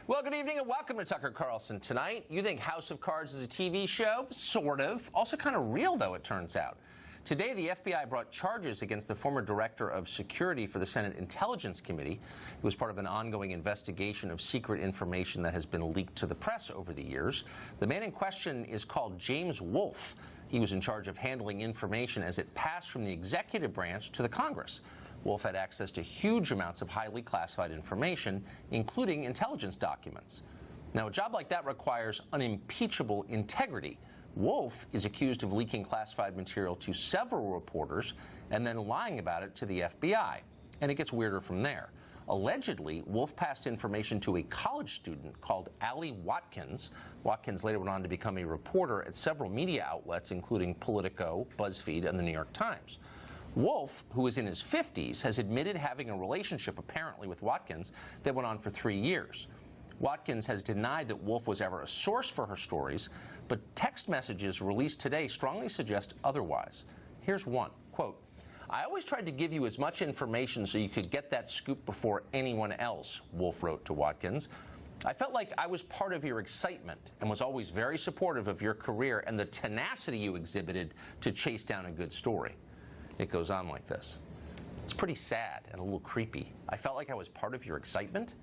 Well, good evening and welcome to Tucker Carlson Tonight. You think House of Cards is a TV show? Sort of. Also kind of real, though, it turns out. Today, the FBI brought charges against the former director of security for the Senate Intelligence Committee. It was part of an ongoing investigation of secret information that has been leaked to the press over the years. The man in question is called James Wolfe. He was in charge of handling information as it passed from the executive branch to the Congress. Wolfe had access to huge amounts of highly classified information, including intelligence documents. Now, a job like that requires unimpeachable integrity. Wolfe is accused of leaking classified material to several reporters and then lying about it to the FBI. And it gets weirder from there. Allegedly, Wolfe passed information to a college student called Allie Watkins. Watkins later went on to become a reporter at several media outlets, including Politico, BuzzFeed, and the New York Times. Wolfe, who is in his 50s, has admitted having a relationship, apparently, with Watkins that went on for 3 years. Watkins has denied that Wolfe was ever a source for her stories, but text messages released today strongly suggest otherwise. Here's one, quote, "I always tried to give you as much information so you could get that scoop before anyone else," Wolfe wrote to Watkins. "I felt like I was part of your excitement and was always very supportive of your career and the tenacity you exhibited to chase down a good story." It goes on like this. It's pretty sad and a little creepy. I felt like I was part of your excitement.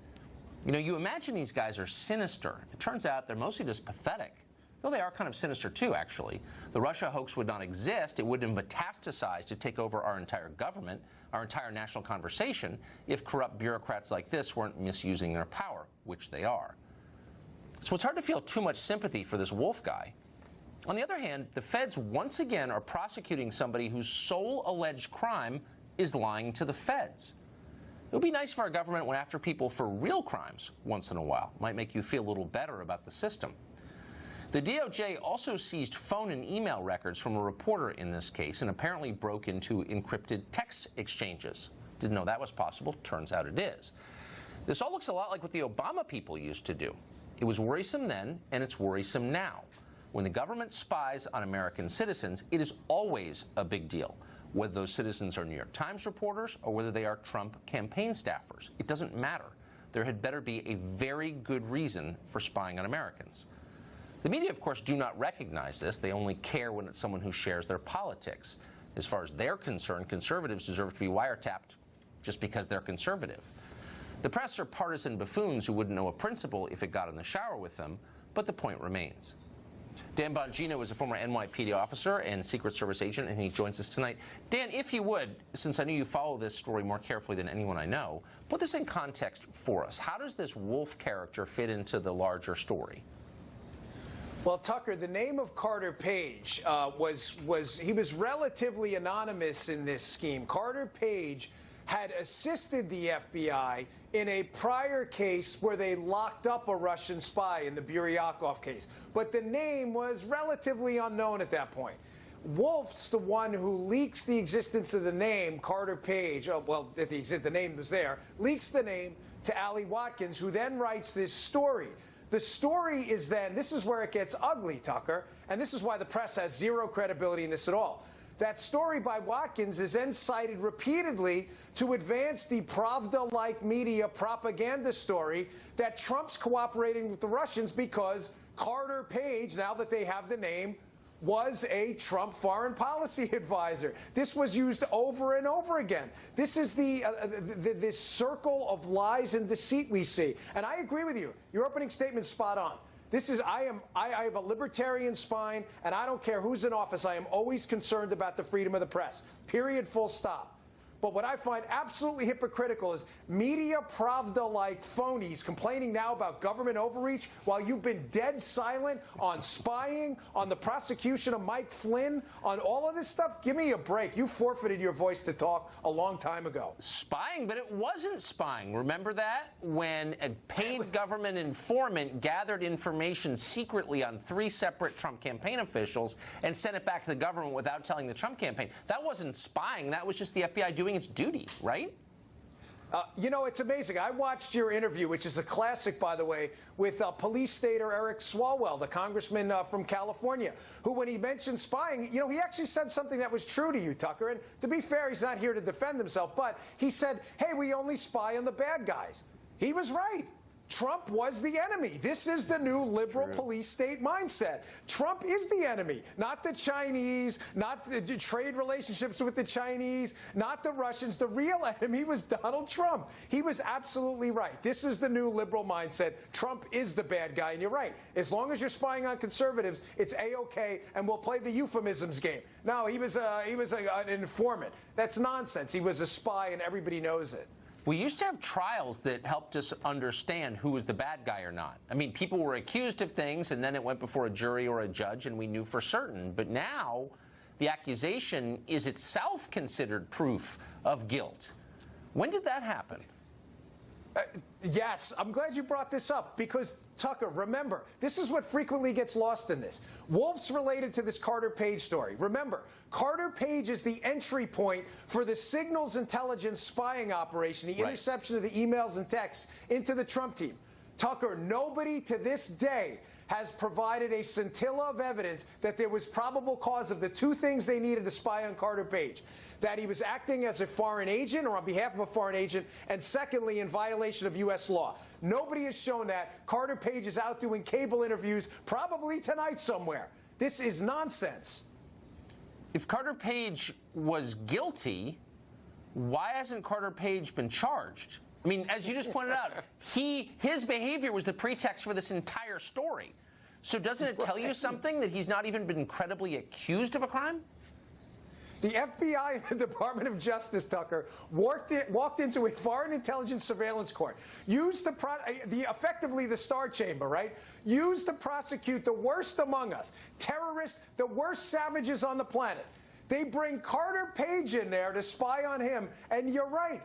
You know, you imagine these guys are sinister. It turns out they're mostly just pathetic. Though they are kind of sinister too, actually. The Russia hoax would not exist. It wouldn't have metastasized to take over our entire government, our entire national conversation, if corrupt bureaucrats like this weren't misusing their power, which they are. So it's hard to feel too much sympathy for this Wolfe guy. On the other hand, the feds once again are prosecuting somebody whose sole alleged crime is lying to the feds. It would be nice if our government went after people for real crimes once in a while. Might make you feel a little better about the system. The DOJ also seized phone and email records from a reporter in this case and apparently broke into encrypted text exchanges. Didn't know that was possible. Turns out it is. This all looks a lot like what the Obama people used to do. It was worrisome then, and it's worrisome now. When the government spies on American citizens, it is always a big deal, whether those citizens are New York Times reporters or whether they are Trump campaign staffers. It doesn't matter. There had better be a very good reason for spying on Americans. The media, of course, do not recognize this. They only care when it's someone who shares their politics. As far as they're concerned, conservatives deserve to be wiretapped just because they're conservative. The press are partisan buffoons who wouldn't know a principle if it got in the shower with them, but the point remains. Dan Bongino is a former NYPD officer and Secret Service agent, and he joins us tonight. Dan, if you would, since I know you follow this story more carefully than anyone I know, put this in context for us. How does this Wolfe character fit into the larger story? Well, Tucker, the name of Carter Page he was relatively anonymous in this scheme. Carter Page had assisted the FBI in a prior case where they locked up a Russian spy in the Buryakov case. But the name was relatively unknown at that point. Wolfe's the one who leaks the existence of the name Carter Page. Oh, well, if the name was there, leaks the name to Allie Watkins, who then writes this story. The story is then, this is where it gets ugly, Tucker, and this is why the press has zero credibility in this at all. That story by Watkins is then cited repeatedly to advance the Pravda-like media propaganda story that Trump's cooperating with the Russians because Carter Page, now that they have the name, was a Trump foreign policy advisor. This was used over and over again. This is this circle of lies and deceit we see. And I agree with you. Your opening statement's spot on. I have a libertarian spine, and I don't care who's in office. I am always concerned about the freedom of the press. Period, full stop. But what I find absolutely hypocritical is media Pravda-like phonies complaining now about government overreach while you've been dead silent on spying, on the prosecution of Mike Flynn, on all of this stuff. Give me a break. You forfeited your voice to talk a long time ago. Spying, but it wasn't spying. Remember that? When a paid government informant gathered information secretly on 3 separate Trump campaign officials and sent it back to the government without telling the Trump campaign. That wasn't spying. That was just the FBI doing its duty, right? You know, it's amazing. I watched your interview, which is a classic, by the way, with police stater Eric Swalwell, the congressman from California, who, when he mentioned spying, you know, he actually said something that was true to you, Tucker. And to be fair, he's not here to defend himself, but he said, hey, we only spy on the bad guys. He was right. Trump was the enemy. This is the new liberal police state mindset. Trump is the enemy, not the Chinese, not the trade relationships with the Chinese, not the Russians. The real enemy was Donald Trump. He was absolutely right. This is the new liberal mindset. Trump is the bad guy, and you're right. As long as you're spying on conservatives, it's A-OK, and we'll play the euphemisms game. No, he was an informant. That's nonsense. He was a spy, and everybody knows it. We used to have trials that helped us understand who was the bad guy or not. I mean, people were accused of things, and then it went before a jury or a judge, and we knew for certain. But now, the accusation is itself considered proof of guilt. When did that happen? Yes, I'm glad you brought this up because, Tucker, remember, this is what frequently gets lost in this. Wolf's related to this Carter Page story. Remember, Carter Page is the entry point for the signals intelligence spying operation, the interception of the emails and texts into the Trump team. Tucker, nobody to this day has provided a scintilla of evidence that there was probable cause of the two things they needed to spy on Carter Page. That he was acting as a foreign agent or on behalf of a foreign agent, and secondly, in violation of U.S. law. Nobody has shown that. Carter Page is out doing cable interviews, probably tonight somewhere. This is nonsense. If Carter Page was guilty, why hasn't Carter Page been charged? I mean, as you just pointed out, his behavior was the pretext for this entire story. So doesn't it tell you something that he's not even been credibly accused of a crime? The FBI and the Department of Justice, Tucker, walked into a foreign intelligence surveillance court, used to effectively the Star Chamber, right? Used to prosecute the worst among us, terrorists, the worst savages on the planet. They bring Carter Page in there to spy on him, and you're right.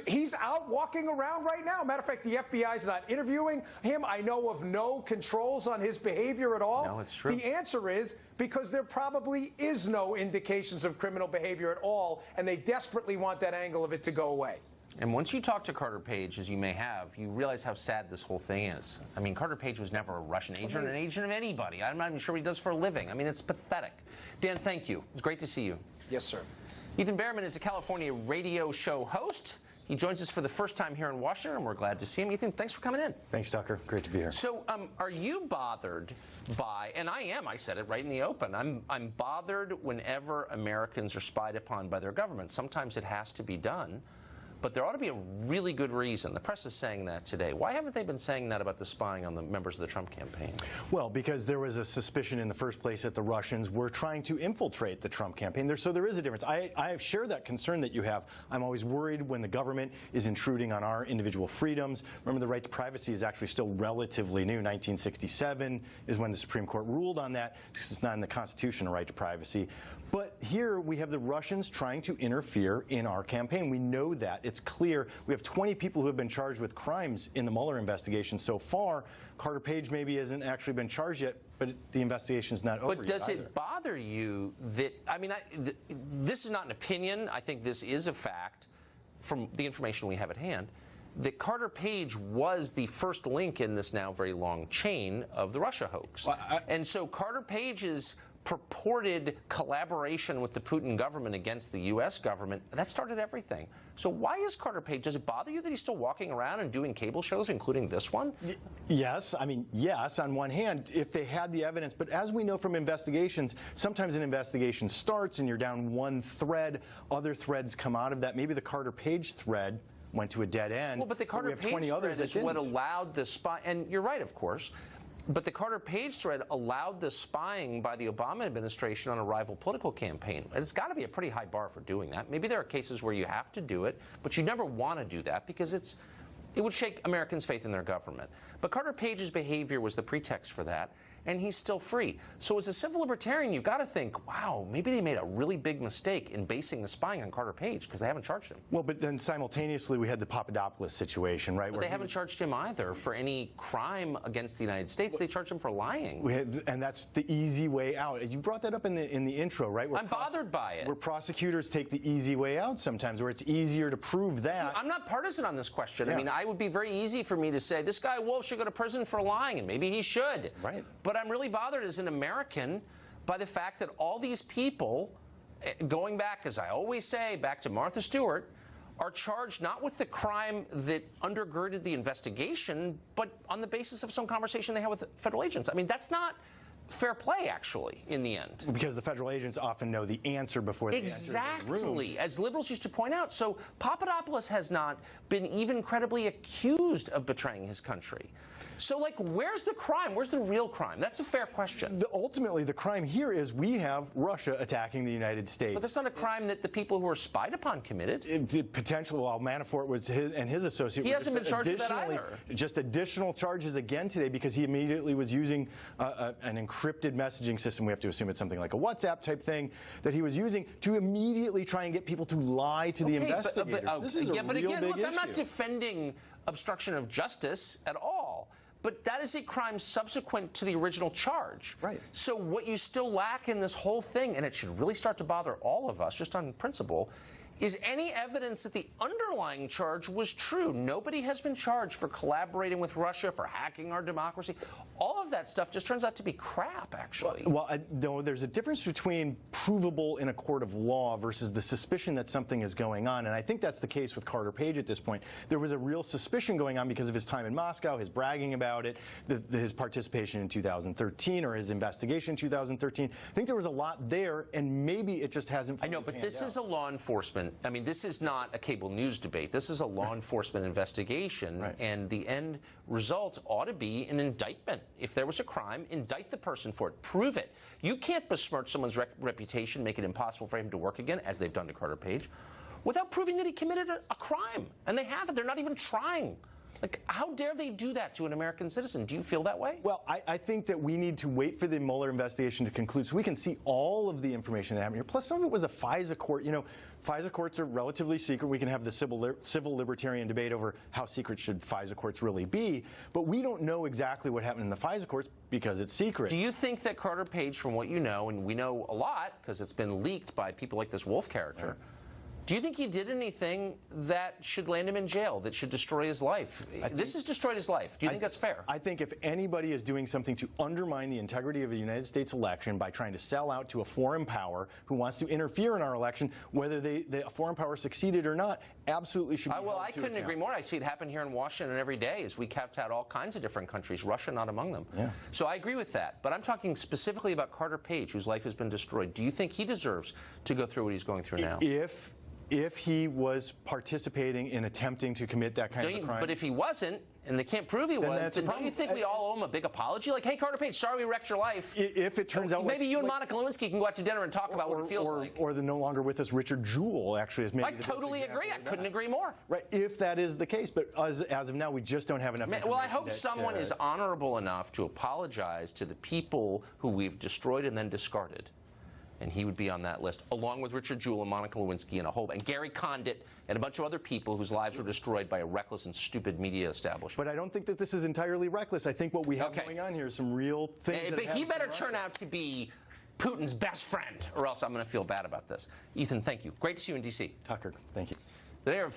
He's out walking around right now. Matter of fact, the FBI is not interviewing him. I know of no controls on his behavior at all. No, it's true. The answer is because there probably is no indications of criminal behavior at all, and they desperately want that angle of it to go away. And once you talk to Carter Page, as you may have, you realize how sad this whole thing is. I mean, Carter Page was never a Russian agent or an agent of anybody. I'm not even sure what he does for a living. I mean, it's pathetic. Dan, thank you. It's great to see you. Yes, sir. Ethan Behrman is a California radio show host. He joins us for the first time here in Washington, and we're glad to see him. Ethan, thanks for coming in. Thanks, Tucker. Great to be here. So, are you bothered by, and I said it right in the open, I'm bothered whenever Americans are spied upon by their government. Sometimes it has to be done. But there ought to be a really good reason. The press is saying that today. Why haven't they been saying that about the spying on the members of the Trump campaign? Well, because there was a suspicion in the first place that the Russians were trying to infiltrate the Trump campaign. So there is a difference. I have shared that concern that you have. I'm always worried when the government is intruding on our individual freedoms. Remember, the right to privacy is actually still relatively new. 1967 is when the Supreme Court ruled on that. It's not in the Constitution, a right to privacy. But here we have the Russians trying to interfere in our campaign. We know that. It's clear. We have 20 people who have been charged with crimes in the Mueller investigation so far. Carter Page maybe hasn't actually been charged yet, but the investigation's not over yet. But does it bother you that, I mean, this is not an opinion. I think this is a fact from the information we have at hand, that Carter Page was the first link in this now very long chain of the Russia hoax. Well, and so Carter Page's purported collaboration with the Putin government against the U.S. government, that started everything. So why is Carter Page, does it bother you that he's still walking around and doing cable shows, including this one? Yes. I mean, yes, on one hand, if they had the evidence. But as we know from investigations, sometimes an investigation starts and you're down one thread. Other threads come out of that. Maybe the Carter Page thread went to a dead end. Well, but the Carter Page thread is what allowed the spy, and you're right, of course, but the Carter Page thread allowed the spying by the Obama administration on a rival political campaign. It's got to be a pretty high bar for doing that. Maybe there are cases where you have to do it, but you never want to do that because it would shake Americans' faith in their government. But Carter Page's behavior was the pretext for that, and he's still free. So as a civil libertarian, you've got to think, wow, maybe they made a really big mistake in basing the spying on Carter Page because they haven't charged him. Well, but then simultaneously we had the Papadopoulos situation, right? But they haven't charged him either for any crime against the United States. They charged him for lying. And that's the easy way out. You brought that up in the intro, right? I'm bothered by it. Where prosecutors take the easy way out sometimes, where it's easier to prove that. I'm not partisan on this question. Yeah. I mean, it would be very easy for me to say, this guy Wolf should go to prison for lying, and maybe he should. Right. But I'm really bothered as an American by the fact that all these people, going back, as I always say, back to Martha Stewart, are charged not with the crime that undergirded the investigation, but on the basis of some conversation they had with federal agents. I mean, that's not fair play, actually, in the end. Because the federal agents often know the answer before they enter the room. Exactly, as liberals used to point out. So Papadopoulos has not been even credibly accused of betraying his country. So, like, where's the crime? Where's the real crime? That's a fair question. Ultimately, the crime here is we have Russia attacking the United States. But that's not a crime that the people who are spied upon committed. Potentially, while Manafort was and his associate. He hasn't been charged with that either. Just additional charges again today because he immediately was using an encrypted messaging system. We have to assume it's something like a WhatsApp type thing that he was using to immediately try and get people to lie to the investigators. This is a real big issue. I'm not defending obstruction of justice at all. But that is a crime subsequent to the original charge. Right. So what you still lack in this whole thing, and it should really start to bother all of us, just on principle, is any evidence that the underlying charge was true. Nobody has been charged for collaborating with Russia, for hacking our democracy. All of that stuff just turns out to be crap, actually. Well, no, there's a difference between provable in a court of law versus the suspicion that something is going on. And I think that's the case with Carter Page at this point. There was a real suspicion going on because of his time in Moscow, his bragging about it, his participation in 2013 or his investigation in 2013. I think there was a lot there, and maybe it just hasn't fully I know, but panned this out. is a law enforcement. I mean, this is not a cable news debate. This is a law enforcement investigation, Right. and the end result ought to be an indictment. If there was a crime, indict the person for it. Prove it. You can't besmirch someone's reputation, make it impossible for him to work again, as they've done to Carter Page, without proving that he committed a crime. And they haven't. They're not even trying. Like, how dare they do that to an American citizen? Do you feel that way? Well, I think that we need to wait for the Mueller investigation to conclude so we can see all of the information that happened here. Plus, some of it was a FISA court. You know, FISA courts are relatively secret. We can have the civil libertarian debate over how secret should FISA courts really be. But we don't know exactly what happened in the FISA courts because it's secret. Do you think that Carter Page, from what you know, and we know a lot because it's been leaked by people like this Wolf character, do you think he did anything that should land him in jail, that should destroy his life? This has destroyed his life. Do you think that's fair? I think if anybody is doing something to undermine the integrity of a United States election by trying to sell out to a foreign power who wants to interfere in our election, whether the foreign power succeeded or not, absolutely should be held Well, I to couldn't account. agree more. I see it happen here in Washington every day as we count out all kinds of different countries, Russia not among them. Yeah. So I agree with that. But I'm talking specifically about Carter Page, whose life has been destroyed. Do you think he deserves to go through what he's going through now? If he was participating in attempting to commit that kind of a crime. But if he wasn't, and they can't prove he was, then don't you think we all owe him a big apology? Like, hey, Carter Page, sorry we wrecked your life. If it turns out maybe you and Monica Lewinsky can go out to dinner and talk about what it feels like. Or the no longer with us Richard Jewell actually is maybe I totally agree. I couldn't agree more. Right, if that is the case. But as of now, we just don't have enough information. Well, I hope someone is honorable enough to apologize to the people who we've destroyed and then discarded. And he would be on that list, along with Richard Jewell and Monica Lewinsky and Gary Condit and a bunch of other people whose lives were destroyed by a reckless and stupid media establishment. But I don't think that this is entirely reckless. I think what we have going on here is some real things. But he better turn out to be Putin's best friend, or else I'm going to feel bad about this. Ethan, thank you. Great to see you in D.C. Tucker, thank you. There.